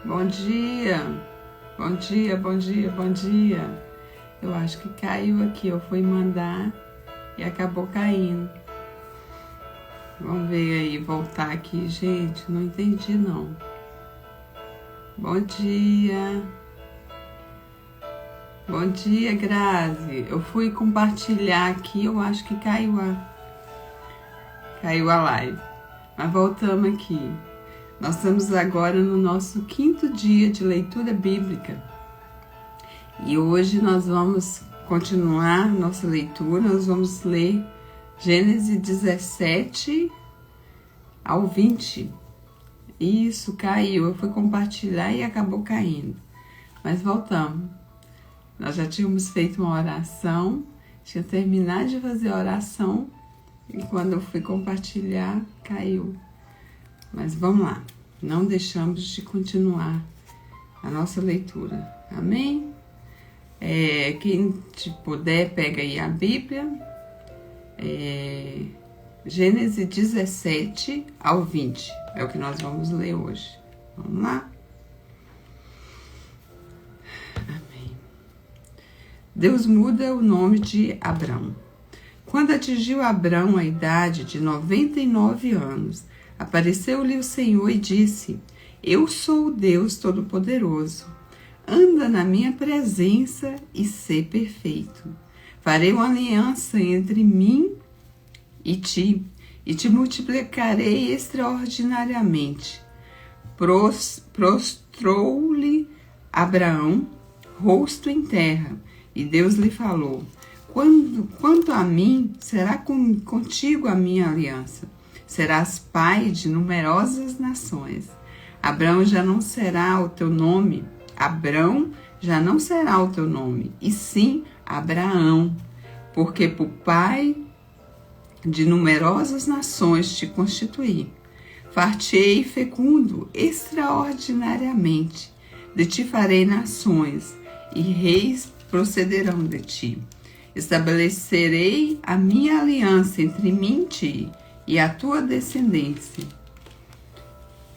Bom dia, bom dia, bom dia, bom dia. Eu acho que caiu aqui, eu fui mandar e acabou caindo. Vamos ver aí, voltar aqui, gente, não entendi não. Bom dia. Bom dia, Grazi. Eu fui compartilhar aqui, eu acho que caiu a live. Mas voltamos aqui. Nós estamos agora no nosso 5º dia de leitura bíblica. E hoje nós vamos continuar nossa leitura, nós vamos ler Gênesis 17 ao 20. Isso, caiu. Eu fui compartilhar e acabou caindo. Mas voltamos. Nós já tínhamos feito uma oração, tinha terminado de fazer a oração e quando eu fui compartilhar, caiu. Mas vamos lá, não deixamos de continuar a nossa leitura, amém? Quem puder, pega aí a Bíblia, Gênesis 17 ao 20, é o que nós vamos ler hoje. Vamos lá? Amém. Deus muda o nome de Abrão. Quando atingiu Abrão a idade de 99 anos, apareceu-lhe o Senhor e disse: Eu sou o Deus Todo-Poderoso. Anda na minha presença e sê perfeito. Farei uma aliança entre mim e te multiplicarei extraordinariamente. Prostrou-lhe Abraão, rosto em terra, e Deus lhe falou: Quanto a mim, será contigo a minha aliança. Serás pai de numerosas nações. Abrão já não será o teu nome, e sim Abraão, porque por pai de numerosas nações te constituí. Far-te-ei fecundo extraordinariamente. De ti farei nações, e reis procederão de ti. Estabelecerei a minha aliança entre mim e ti, e a tua descendência,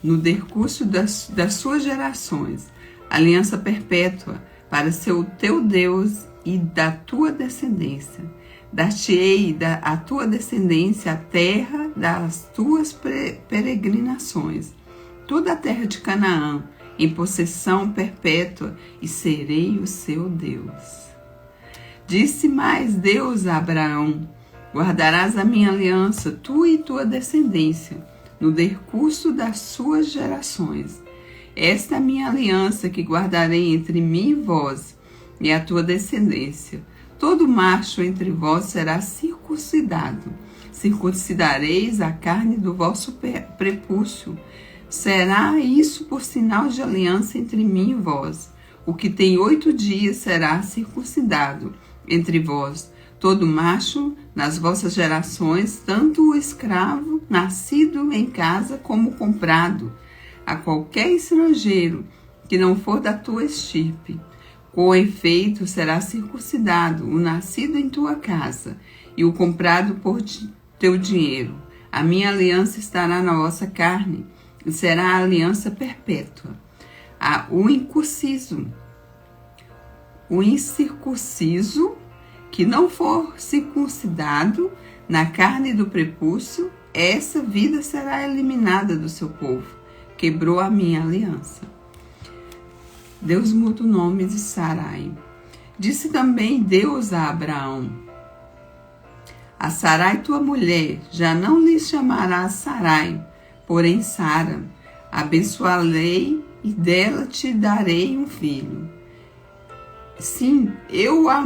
no decurso das suas gerações, aliança perpétua para ser o teu Deus e da tua descendência. Dar-te-ei a tua descendência a terra das tuas peregrinações, toda a terra de Canaã, em possessão perpétua, e serei o seu Deus. Disse mais Deus a Abraão: Guardarás a minha aliança, tu e tua descendência, no decurso das suas gerações. Esta é a minha aliança que guardarei entre mim e vós, e a tua descendência. Todo macho entre vós será circuncidado. Circuncidareis a carne do vosso prepúcio. Será isso por sinal de aliança entre mim e vós. O que tem 8 dias será circuncidado entre vós. Todo macho nas vossas gerações, tanto o escravo nascido em casa como comprado, a qualquer estrangeiro que não for da tua estirpe. Com efeito será circuncidado o nascido em tua casa e o comprado por teu dinheiro. A minha aliança estará na vossa carne e será a aliança perpétua. O incircunciso que não for circuncidado na carne do prepúcio, essa vida será eliminada do seu povo. Quebrou a minha aliança. Deus muda o nome de Sarai. Disse também Deus a Abraão: A Sarai tua mulher já não lhe chamarás Sarai, porém Sara. Abençoarei e dela te darei um filho. Sim, eu a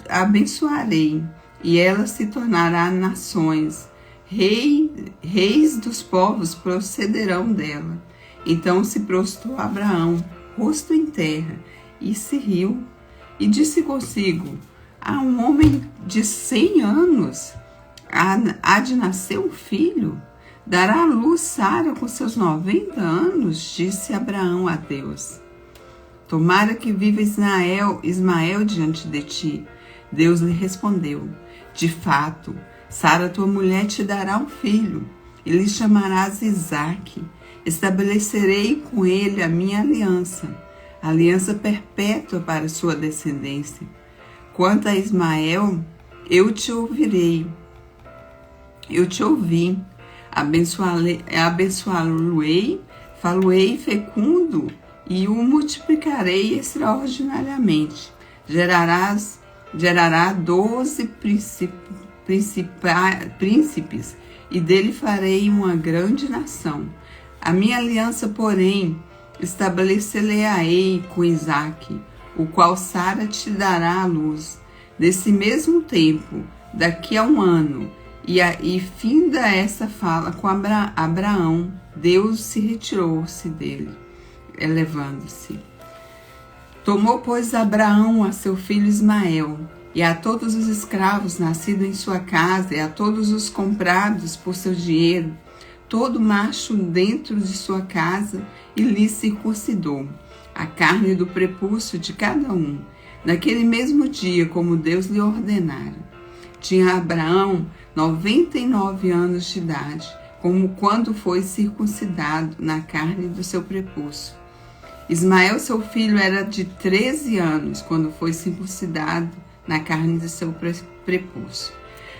abençoarei, e ela se tornará nações. Reis dos povos procederão dela. Então se prostrou Abraão, rosto em terra, e se riu, e disse consigo: Há um homem de 100 anos, há de nascer um filho? Dará à luz Sara com seus 90 anos? Disse Abraão a Deus: Tomara que viva Ismael diante de ti. Deus lhe respondeu: De fato, Sara tua mulher te dará um filho, e lhe chamarás Isaque. Estabelecerei com ele a minha aliança perpétua para sua descendência. Quanto a Ismael, eu te ouvi, abençoá-lo-ei, falo-ei fecundo e o multiplicarei extraordinariamente. Gerará 12 príncipes, e dele farei uma grande nação. A minha aliança, porém, estabelecer-lhe-ei com Isaque, o qual Sara te dará à luz. Nesse mesmo tempo, daqui a um ano, e finda essa fala com Abraão, Deus se retirou-se dele, elevando-se. Tomou, pois, Abraão a seu filho Ismael, e a todos os escravos nascidos em sua casa, e a todos os comprados por seu dinheiro, todo macho dentro de sua casa, e lhe circuncidou a carne do prepúcio de cada um, naquele mesmo dia, como Deus lhe ordenara. Tinha Abraão 99 anos de idade, como quando foi circuncidado na carne do seu prepúcio. Ismael, seu filho, era de 13 anos, quando foi circuncidado na carne do seu prepúcio.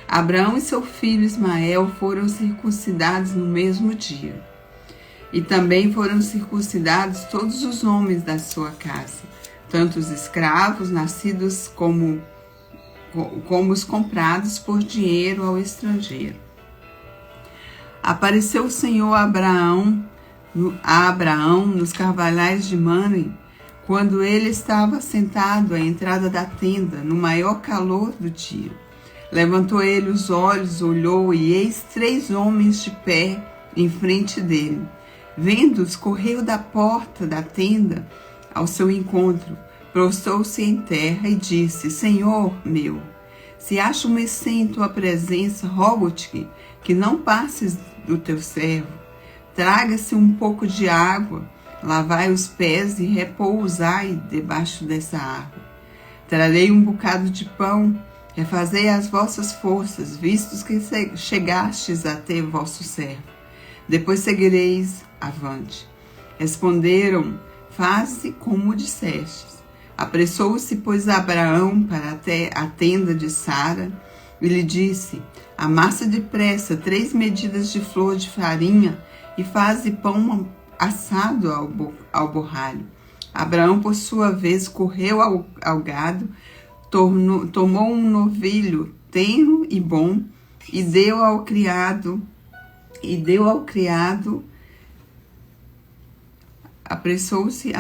Abraão e seu filho Ismael foram circuncidados no mesmo dia. E também foram circuncidados todos os homens da sua casa, tanto os escravos nascidos como os comprados por dinheiro ao estrangeiro. Apareceu o Senhor a Abraão nos carvalhais de Mamre, quando ele estava sentado à entrada da tenda, no maior calor do dia. Levantou ele os olhos, olhou, e eis 3 homens de pé em frente dele. Vendo-os, correu da porta da tenda ao seu encontro, prostrou-se em terra e disse: Senhor meu, se acho-me em tua presença, rogo-te que não passes do teu servo. Traga-se um pouco de água, lavai os pés e repousai debaixo dessa árvore. Trarei um bocado de pão, refazei as vossas forças, vistos que chegastes até vosso servo. Depois seguireis avante. Responderam: faze como dissestes. Apressou-se, pois, Abraão para até a tenda de Sara e lhe disse: amassa depressa 3 medidas de flor de farinha e faze pão assado ao borralho. Abraão, por sua vez, correu ao gado, tomou um novilho tenro e bom e deu ao criado. Apressou-se,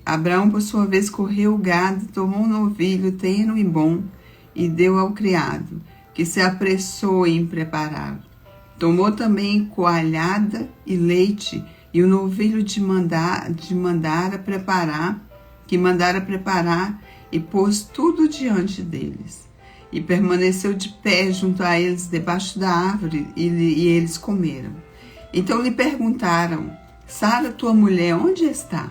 Abraão, por sua vez, correu o gado, tomou um novilho tenro e bom e deu ao criado, que se apressou em prepará-lo. Tomou também coalhada e leite e o novilho que mandara preparar, e pôs tudo diante deles. E permaneceu de pé junto a eles debaixo da árvore, e eles comeram. Então lhe perguntaram: Sara, tua mulher, onde está?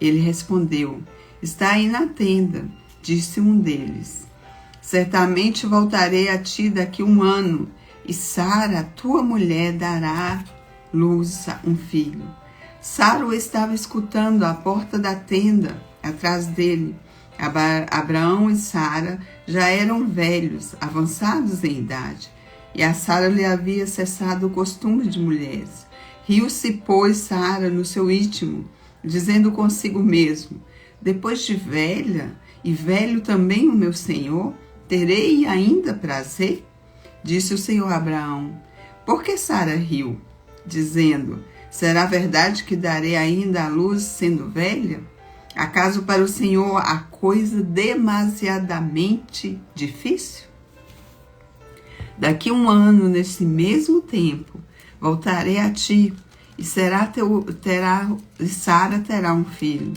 Ele respondeu: está aí na tenda. Disse um deles: certamente voltarei a ti daqui a um ano, e Sara, tua mulher, dará luz a um filho. Sara o estava escutando à porta da tenda, atrás dele. Abraão e Sara já eram velhos, avançados em idade, e a Sara lhe havia cessado o costume de mulheres. Riu-se, pois, Sara no seu íntimo, dizendo consigo mesmo: depois de velha, e velho também o meu senhor, terei ainda prazer? Disse o Senhor a Abraão: por que Sara riu, dizendo: será verdade que darei ainda à luz sendo velha? Acaso para o Senhor há coisa demasiadamente difícil? Daqui a um ano, nesse mesmo tempo, voltarei a ti, e Sara terá um filho.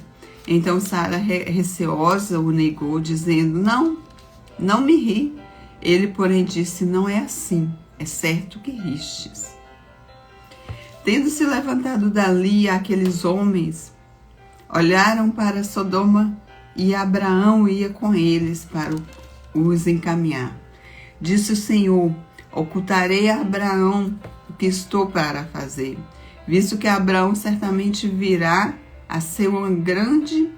Então Sara, receosa, o negou, dizendo: não me ri. Ele, porém, disse: não é assim, é certo que ristes. Tendo-se levantado dali, aqueles homens olharam para Sodoma, e Abraão ia com eles para os encaminhar. Disse o Senhor: ocultarei a Abraão o que estou para fazer. visto que Abraão certamente virá a ser uma grande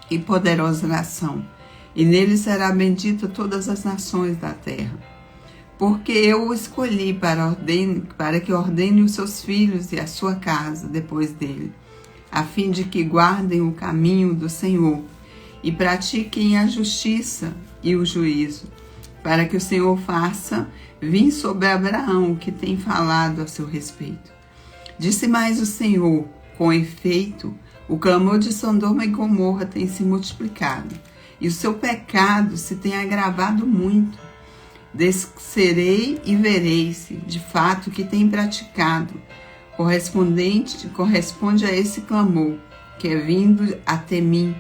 e poderosa nação, e nele será bendita todas as nações da terra. Porque eu o escolhi para que ordene os seus filhos e a sua casa depois dele, a fim de que guardem o caminho do Senhor e pratiquem a justiça e o juízo, para que o Senhor faça vir sobre Abraão o que tem falado a seu respeito. Disse mais o Senhor: com efeito, o clamor de Sodoma e Gomorra tem se multiplicado, e o seu pecado se tem agravado muito. Descerei e vereis, de fato, o que tem praticado, corresponde a esse clamor, que é vindo até mim,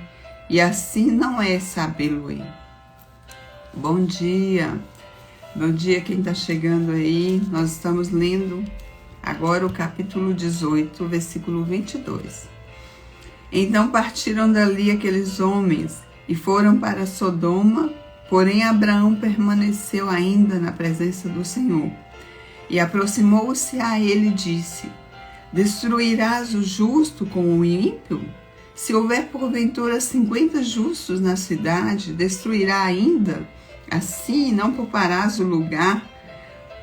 e assim não é sabê-lo-ei. Bom dia quem está chegando aí. Nós estamos lendo agora o capítulo 18, versículo 22. Então partiram dali aqueles homens e foram para Sodoma, porém Abraão permaneceu ainda na presença do Senhor. E aproximou-se a ele e disse: destruirás o justo com o ímpio? Se houver porventura 50 justos na cidade, destruirá ainda? Assim não pouparás o lugar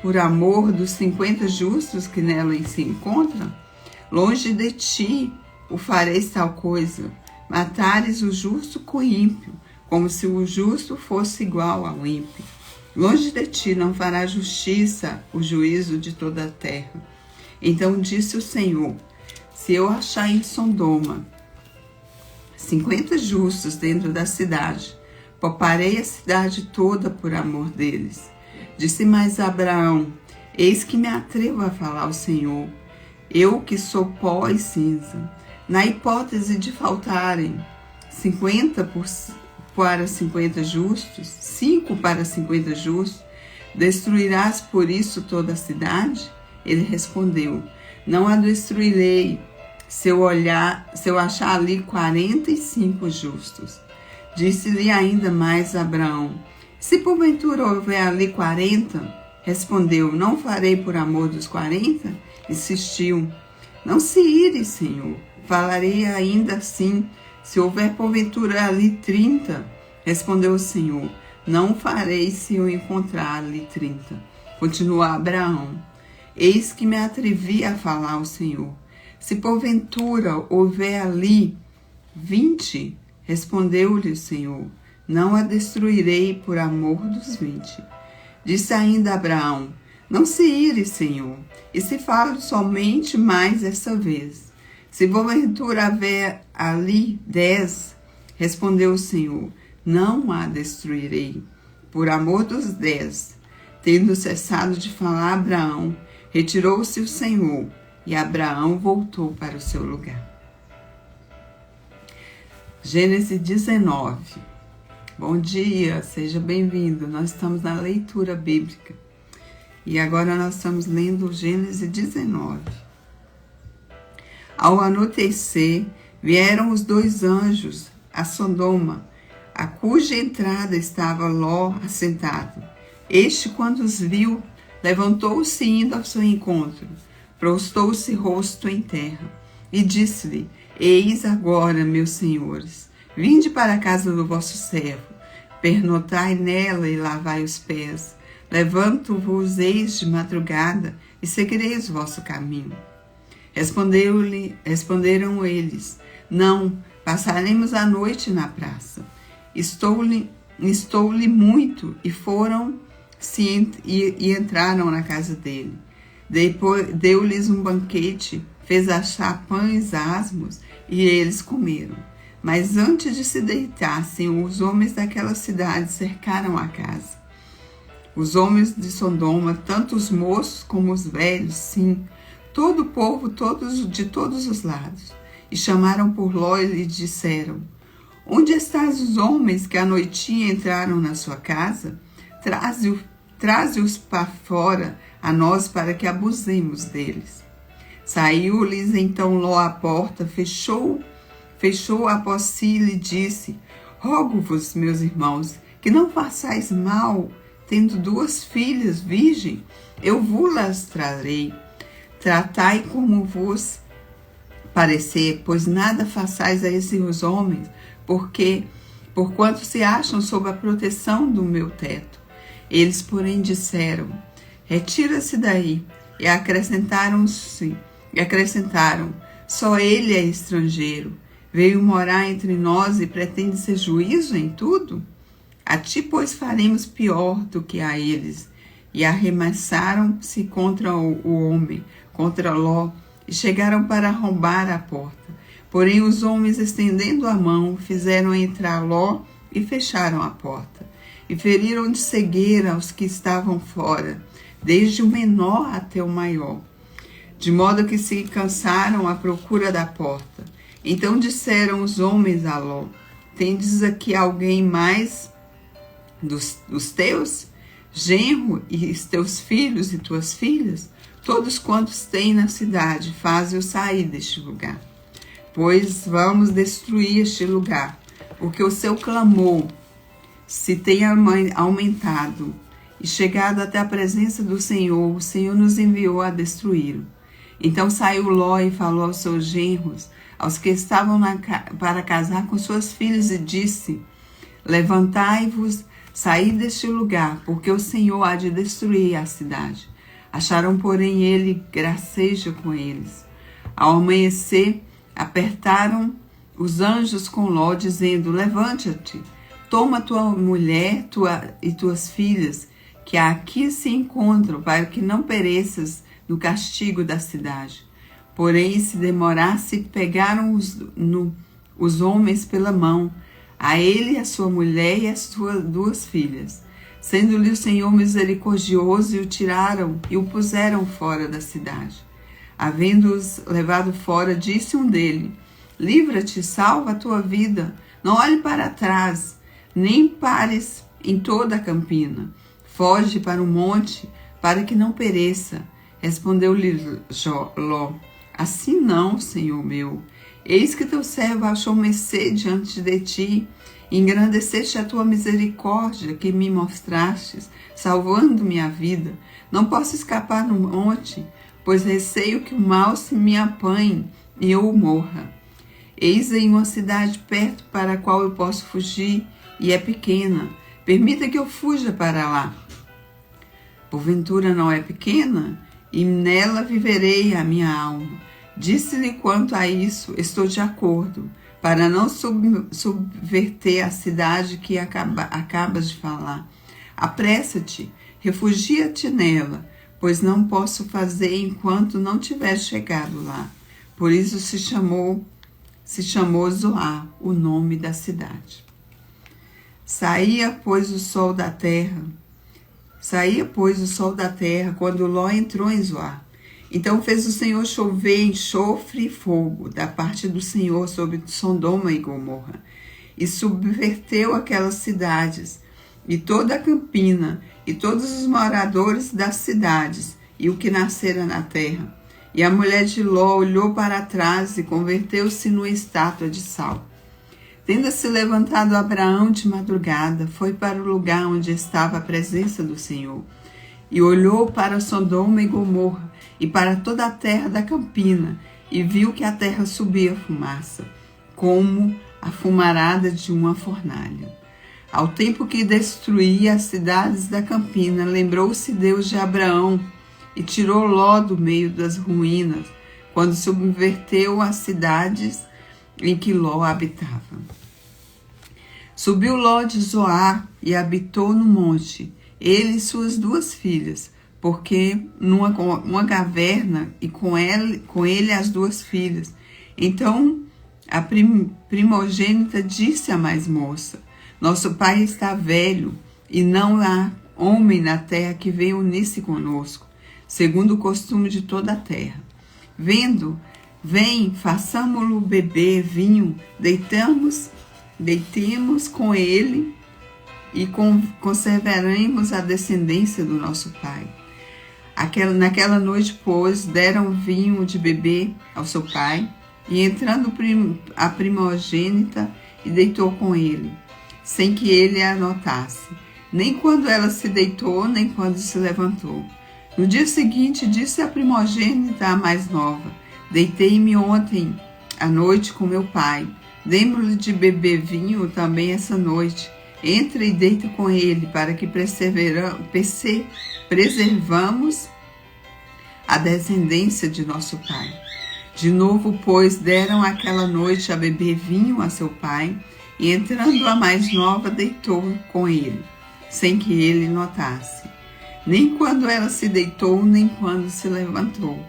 por amor dos 50 justos que nela se encontram? Longe de ti o fareis tal coisa, matares o justo com o ímpio, como se o justo fosse igual ao ímpio. Longe de ti não fará justiça o juízo de toda a terra. Então disse o Senhor: se eu achar em Sodoma 50 justos dentro da cidade, pouparei a cidade toda por amor deles. Disse mais Abraão: eis que me atrevo a falar ao Senhor, eu que sou pó e cinza. Na hipótese de faltarem 50 para 50 justos, 5 para 50 justos, destruirás por isso toda a cidade? Ele respondeu: não a destruirei, se eu achar ali 45 justos. Disse-lhe ainda mais Abraão: se porventura houver ali 40, respondeu: não farei por amor dos 40? Insistiu: não se ire, Senhor, falarei ainda assim. Se houver porventura ali 30, respondeu o Senhor: não farei se eu encontrar ali 30. Continuou Abraão: eis que me atrevi a falar ao Senhor. Se porventura houver ali 20, respondeu-lhe o Senhor: não a destruirei por amor dos 20. Disse ainda Abraão: não se ire, Senhor, e se falo somente mais essa vez. Se porventura houver ali 10, respondeu o Senhor: não a destruirei por amor dos 10. Tendo cessado de falar Abraão, retirou-se o Senhor, e Abraão voltou para o seu lugar. Gênesis 19. Bom dia, seja bem-vindo. Nós estamos na leitura bíblica e agora nós estamos lendo Gênesis 19. Ao anoitecer, vieram os 2 anjos a Sodoma, a cuja entrada estava Ló assentado. Este, quando os viu, levantou-se indo ao seu encontro, prostou-se rosto em terra e disse-lhe: eis agora, meus senhores, vinde para a casa do vosso servo, pernotai nela e lavai os pés. Levanto-vos-eis de madrugada e seguireis o vosso caminho. Responderam eles: não, passaremos a noite na praça. Estou-lhe muito. E foram e entraram na casa dele. Depois deu-lhes um banquete, fez assar pães asmos e eles comeram. Mas antes de se deitarem, os homens daquela cidade cercaram a casa. Os homens de Sodoma, tanto os moços como os velhos, sim, todo o povo, de todos os lados, e chamaram por Ló e lhe disseram: onde estás os homens que à noitinha entraram na sua casa? Traze-os para fora a nós para que abusemos deles. Saiu-lhes então Ló à porta, fechou após si e lhe disse: rogo-vos, meus irmãos, que não façais mal, tendo 2 filhas virgens, eu vos-las trarei. tratai como vos parecer, pois nada façais a esses homens, porquanto se acham sob a proteção do meu teto. Eles, porém, disseram: retira-se daí, e acrescentaram: só ele é estrangeiro, veio morar entre nós e pretende ser juízo em tudo? A ti, pois, faremos pior do que a eles. E arremessaram-se contra o homem, contra Ló, e chegaram para arrombar a porta. Porém, os homens, estendendo a mão, fizeram entrar Ló e fecharam a porta. E feriram de cegueira os que estavam fora, desde o menor até o maior, de modo que se cansaram à procura da porta. Então disseram os homens a Ló: tendes aqui alguém mais dos teus? Genro e teus filhos e tuas filhas? Todos quantos têm na cidade, faze-o sair deste lugar. Pois vamos destruir este lugar, porque o seu clamor se tem aumentado e chegado até a presença do Senhor, o Senhor nos enviou a destruí-lo. Então saiu Ló e falou aos seus genros, aos que estavam para casar com suas filhas, e disse: levantai-vos, saí deste lugar, porque o Senhor há de destruir a cidade. Acharam, porém, ele gracejo com eles. Ao amanhecer, apertaram os anjos com Ló, dizendo: levanta-te, toma tua mulher e tuas filhas, que aqui se encontram, para que não pereças no castigo da cidade. Porém, se demorasse, pegaram os homens pela mão, a ele, a sua mulher e as suas 2 filhas. Sendo-lhe o Senhor misericordioso, e o tiraram e o puseram fora da cidade. Havendo-os levado fora, disse um dele: livra-te, salva a tua vida, não olhe para trás, nem pares em toda a campina. Foge para o monte, para que não pereça. Respondeu-lhe Ló: assim não, Senhor meu. Eis que teu servo achou mercê diante de ti, engrandeceste a tua misericórdia que me mostrastes, salvando minha vida. Não posso escapar no monte, pois receio que o mal se me apanhe e eu morra. Eis aí uma cidade perto para a qual eu posso fugir, e é pequena. Permita que eu fuja para lá. Porventura não é pequena? E nela viverei a minha alma. Disse-lhe: quanto a isso, estou de acordo, para não subverter a cidade que acabas de falar. Apressa-te, refugia-te nela, pois não posso fazer enquanto não tiver chegado lá. Por isso se chamou Zoar, o nome da cidade. Saía, pois, o sol da terra, quando Ló entrou em Zoar. Então fez o Senhor chover enxofre e fogo da parte do Senhor sobre Sodoma e Gomorra, e subverteu aquelas cidades, e toda a campina, e todos os moradores das cidades, e o que nascera na terra. E a mulher de Ló olhou para trás e converteu-se numa estátua de sal. Tendo-se levantado Abraão de madrugada, foi para o lugar onde estava a presença do Senhor, e olhou para Sodoma e Gomorra, e para toda a terra da campina, e viu que a terra subia fumaça, como a fumarada de uma fornalha. Ao tempo que destruía as cidades da campina, lembrou-se Deus de Abraão, e tirou Ló do meio das ruínas, quando subverteu as cidades em que Ló habitava. Subiu Ló de Zoar e habitou no monte, ele e suas 2 filhas, porque uma caverna, e com ele as 2 filhas. Então a primogênita disse à mais moça: nosso pai está velho, e não há homem na terra que venha unir-se conosco, segundo o costume de toda a terra. Vem, façamo-lo beber vinho, deitemos com ele e conservaremos a descendência do nosso pai. Naquela noite, pois, deram vinho de beber ao seu pai, e entrando a primogênita, e deitou com ele, sem que ele a notasse, nem quando ela se deitou, nem quando se levantou. No dia seguinte, disse a primogênita, a mais nova: deitei-me ontem à noite com meu pai. Demos-lhe de beber vinho também essa noite. Entra e deita com ele, para que preservamos a descendência de nosso pai. De novo, pois, deram aquela noite a beber vinho a seu pai, e entrando a mais nova, deitou com ele, sem que ele notasse, nem quando ela se deitou, nem quando se levantou.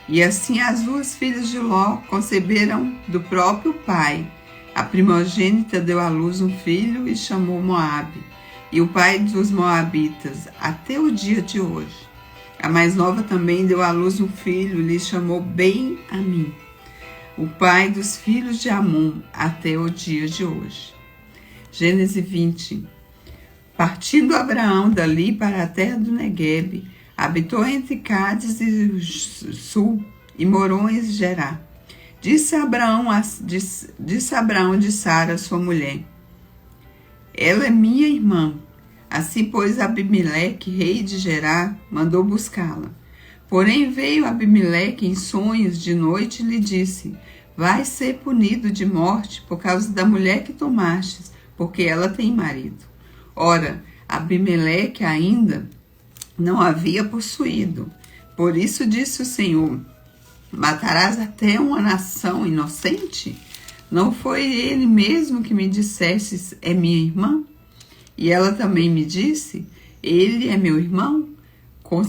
E assim as duas filhas de Ló conceberam do próprio pai. A primogênita deu à luz um filho e chamou Moabe, e o pai dos moabitas, até o dia de hoje. A mais nova também deu à luz um filho e lhe chamou Ben-Amim, o pai dos filhos de Amon, até o dia de hoje. Gênesis 20. Partindo Abraão dali para a terra do Neguebe, habitou entre Cádiz e Sul e morou em Gerá. Disse Abraão de Sara, sua mulher: ela é minha irmã. Assim, pois, Abimeleque, rei de Gerá, mandou buscá-la. Porém, veio Abimeleque em sonhos de noite e lhe disse: vai ser punido de morte por causa da mulher que tomastes, porque ela tem marido. Ora, Abimeleque ainda não havia possuído. Por isso disse o Senhor: matarás até uma nação inocente? Não foi ele mesmo que me dissestes: é minha irmã? E ela também me disse: ele é meu irmão? Com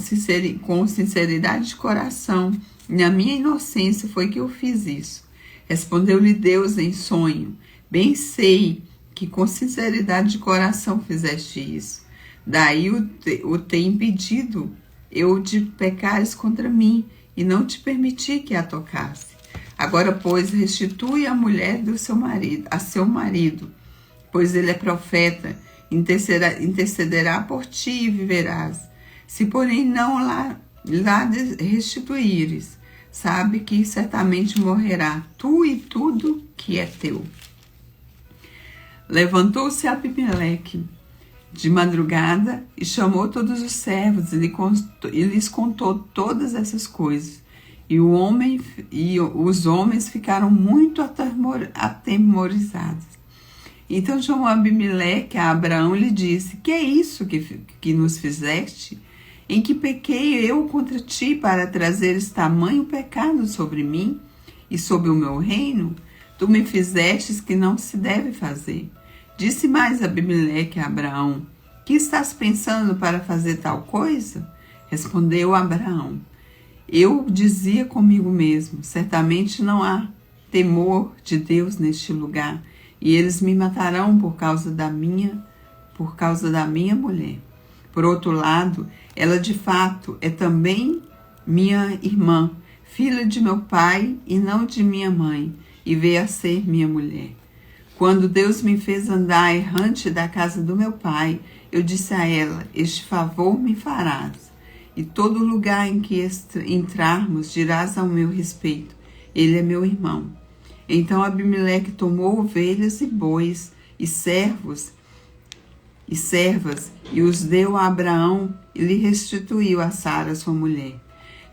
sinceridade de coração, na minha inocência foi que eu fiz isso. Respondeu-lhe Deus em sonho: bem sei que com sinceridade de coração fizeste isso. Daí o tem impedido eu de pecares contra mim, e não te permiti que a tocasse. Agora, pois, restitui a mulher do seu marido, a seu marido, pois ele é profeta, intercederá por ti e viverás. Se, porém, não lá restituíres, sabe que certamente morrerá, tu e tudo que é teu. Levantou-se Abimeleque de madrugada e chamou todos os servos e lhes contou todas essas coisas. E os homens ficaram muito atemorizados. Então chamou Abimeleque a Abraão e lhe disse: que é isso que nos fizeste? Em que pequei eu contra ti para trazeres tamanho pecado sobre mim e sobre o meu reino? Tu me fizestes que não se deve fazer. Disse mais Abimeleque a Abraão: que estás pensando para fazer tal coisa? Respondeu Abraão: eu dizia comigo mesmo: certamente não há temor de Deus neste lugar, e eles me matarão por causa da minha mulher. Por outro lado, ela de fato é também minha irmã, filha de meu pai e não de minha mãe, e veio a ser minha mulher. Quando Deus me fez andar errante da casa do meu pai, eu disse a ela: este favor me farás, e todo lugar em que entrarmos dirás ao meu respeito: ele é meu irmão. Então Abimeleque tomou ovelhas e bois e servos e servas e os deu a Abraão e lhe restituiu a Sara, sua mulher.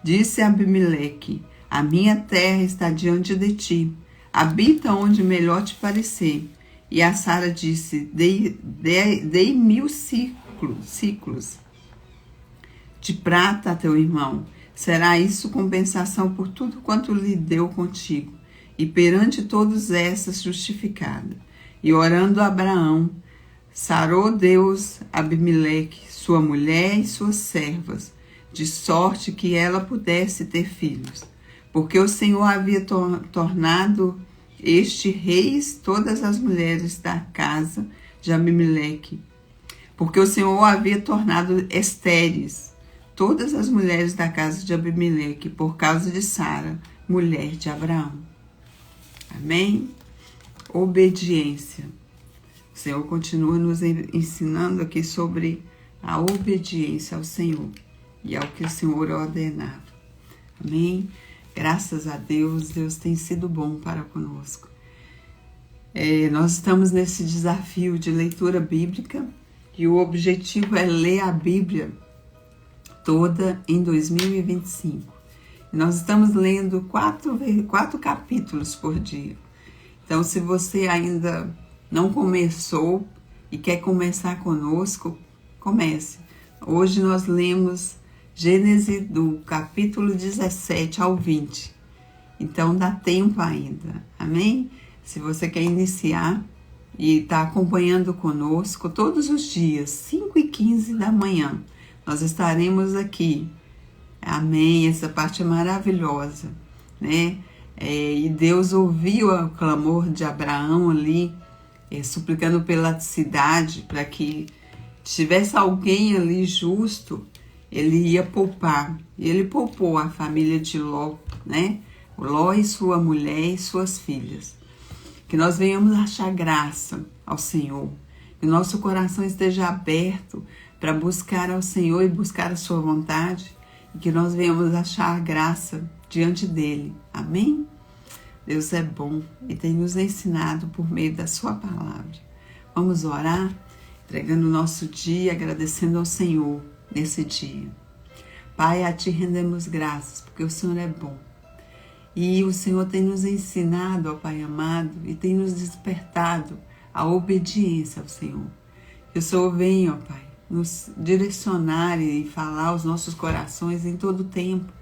Disse Abimeleque: a minha terra está diante de ti, habita onde melhor te parecer. E a Sara disse: dei 1000 ciclos de prata a teu irmão. Será isso compensação por tudo quanto lhe deu contigo, e perante todos essas justificada. E orando a Abraão, sarou Deus Abimeleque, sua mulher e suas servas, de sorte que ela pudesse ter filhos, porque o Senhor havia tornado este reis todas as mulheres da casa de Abimeleque, porque o Senhor havia tornado estéreis todas as mulheres da casa de Abimeleque, por causa de Sara, mulher de Abraão. Amém? Obediência. O Senhor continua nos ensinando aqui sobre a obediência ao Senhor e ao que o Senhor ordenava. Amém? Graças a Deus, Deus tem sido bom para conosco. Nós estamos nesse desafio de leitura bíblica e o objetivo é ler a Bíblia toda em 2025. Nós estamos lendo quatro capítulos por dia. Então, se você ainda não começou e quer começar conosco, comece. Hoje nós lemos Gênesis do capítulo 17 ao 20. Então, dá tempo ainda. Amém? Se você quer iniciar e está acompanhando conosco todos os dias, 5h15 da manhã, nós estaremos aqui. Amém? Essa parte é maravilhosa, né? E Deus ouviu o clamor de Abraão ali, suplicando pela cidade, para que tivesse alguém ali justo, ele ia poupar. E ele poupou a família de Ló, né? Ló e sua mulher e suas filhas. Que nós venhamos achar graça ao Senhor. Que o nosso coração esteja aberto para buscar ao Senhor e buscar a sua vontade. E que nós venhamos achar graça diante dele. Amém? Deus é bom e tem nos ensinado por meio da sua palavra. Vamos orar, entregando o nosso dia, agradecendo ao Senhor nesse dia. Pai, a Ti rendemos graças, porque o Senhor é bom. E o Senhor tem nos ensinado, ó Pai amado, e tem nos despertado a obediência ao Senhor. Que o Senhor venha, ó Pai, nos direcionar e falar aos nossos corações em todo o tempo.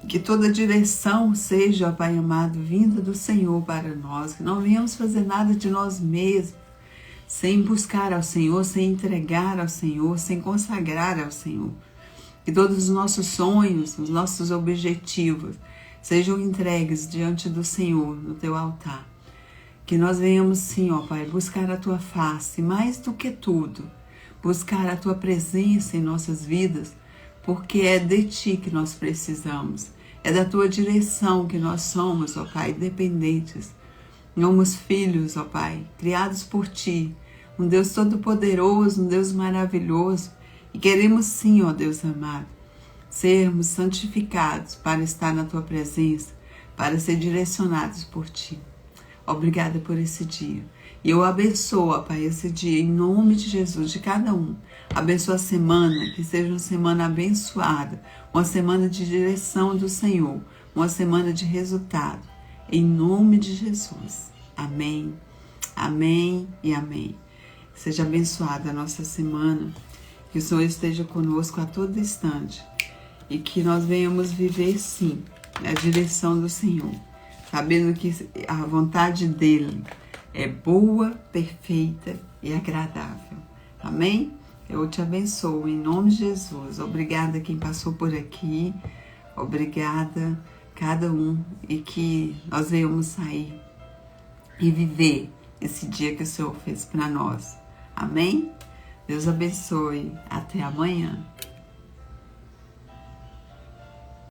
Que toda direção seja, ó Pai amado, vinda do Senhor para nós. Que não venhamos fazer nada de nós mesmos, sem buscar ao Senhor, sem entregar ao Senhor, sem consagrar ao Senhor. Que todos os nossos sonhos, os nossos objetivos sejam entregues diante do Senhor, no Teu altar. Que nós venhamos sim, ó Pai, buscar a Tua face, mais do que tudo, buscar a Tua presença em nossas vidas, porque é de Ti que nós precisamos, é da Tua direção que nós somos, ó Pai, dependentes. Somos filhos, ó Pai, criados por Ti, um Deus todo-poderoso, um Deus maravilhoso, e queremos sim, ó Deus amado, sermos santificados para estar na Tua presença, para ser direcionados por Ti. Obrigada por esse dia. E eu abençoo, ó Pai, esse dia em nome de Jesus, de cada um. Abençoa a semana, que seja uma semana abençoada, uma semana de direção do Senhor, uma semana de resultado. Em nome de Jesus. Amém, amém e amém. Seja abençoada a nossa semana, que o Senhor esteja conosco a todo instante e que nós venhamos viver, sim, na direção do Senhor, sabendo que a vontade dEle é boa, perfeita e agradável. Amém? Eu te abençoo em nome de Jesus. Obrigada a quem passou por aqui. Obrigada a cada um e que nós venhamos sair e viver esse dia que o Senhor fez para nós. Amém? Deus abençoe. Até amanhã.